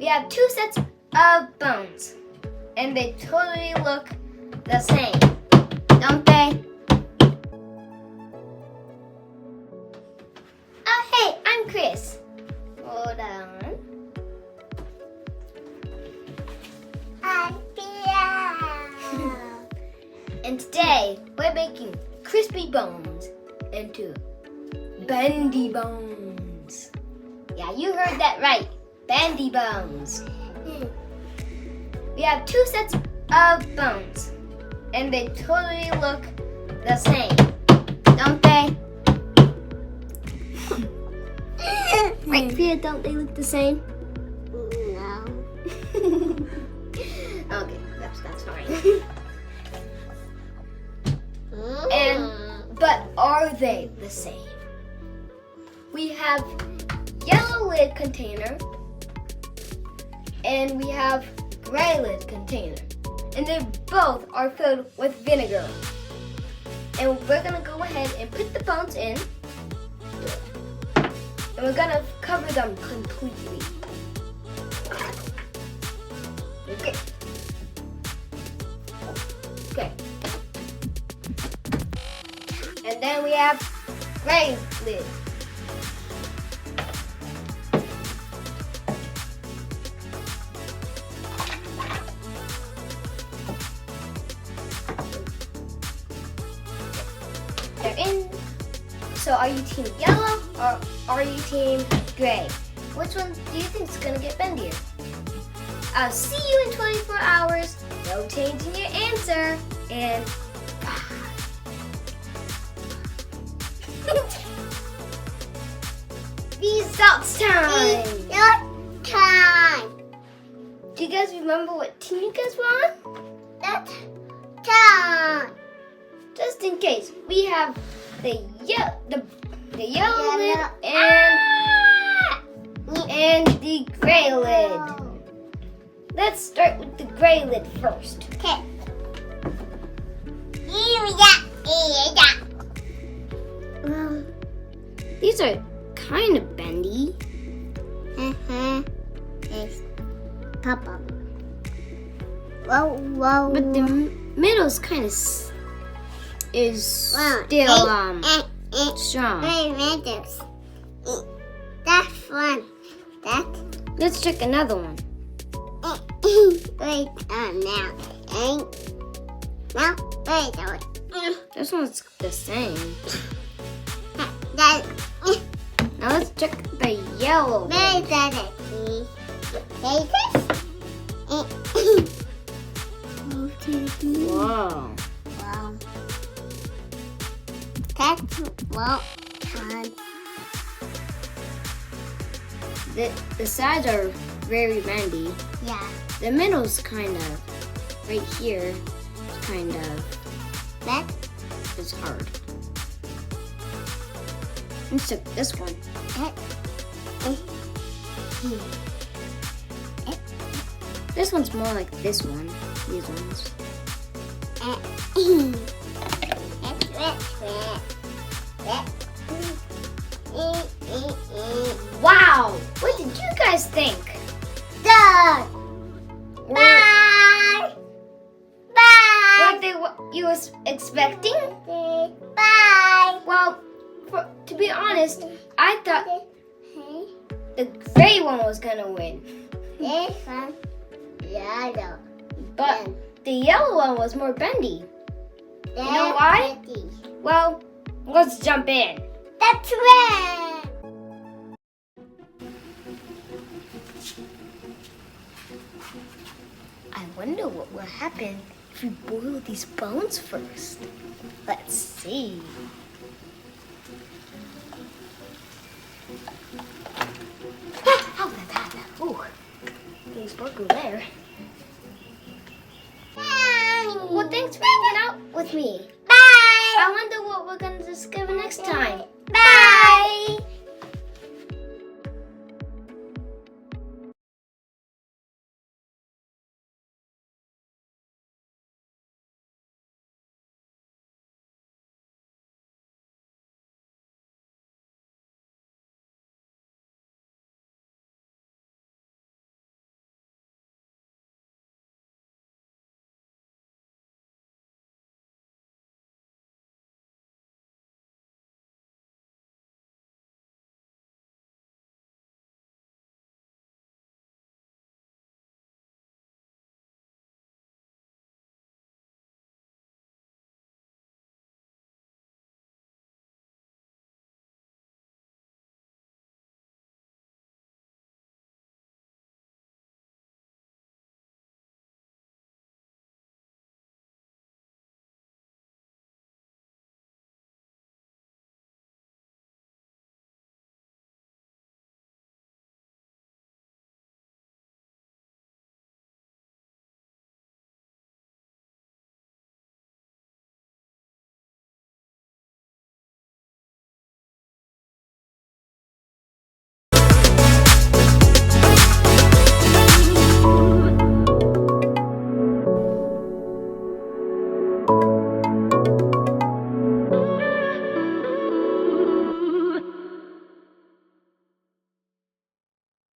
We have two sets of bones, and they totally look the same, don't they? Oh, hey, I'm Chris. Hold on. I'm Pia. And today, we're making crispy bones into bendy bones. Yeah, you heard that right. Bendy bones. We have two sets of bones, and they totally look the same, don't they? Right, Pia, don't they look the same? No. Okay, that's fine. But are they the same? We have yellow lid container and we have gray lid container. And they both are filled with vinegar. And we're gonna go ahead and put the bones in. And we're gonna cover them completely. Okay. Okay. And then we have gray lid. They're in. So are you team yellow or are you team gray? Which one do you think is gonna get bendier? I'll see you in 24 hours. No changing your answer. And results time! Result time. Do you guys remember what team you guys were on? That's time. Just in case, we have the yellow lid and the gray lid. Let's start with the gray lid first. Okay. Well, these are kind of bendy. It's Papa. Whoa. But the middle's kind of is still strong. Wait a minute. That's one. Let's check another one. Wait now. Now wait. This one's the same. That. Now let's check the yellow one. Wait that. Whoa. Wow. That's well done. The sides are very bendy. Yeah. The middle's kind of right here. Kind of That. is hard. Let's check this one. This one's more like this one. These ones. Wow! What did you guys think? Done. Were Bye. Bye. they what you was expecting? Bye. Well, to be honest, I thought the gray one was gonna win. This one, yellow. But the yellow one was more bendy. You know why? Well, let's jump in. That's red. I wonder what will happen if we boil these bones first. Let's see. Ooh, there's Boku there. Well, thanks for hanging out with me. Bye. I wonder what we're gonna discover next time. Bye.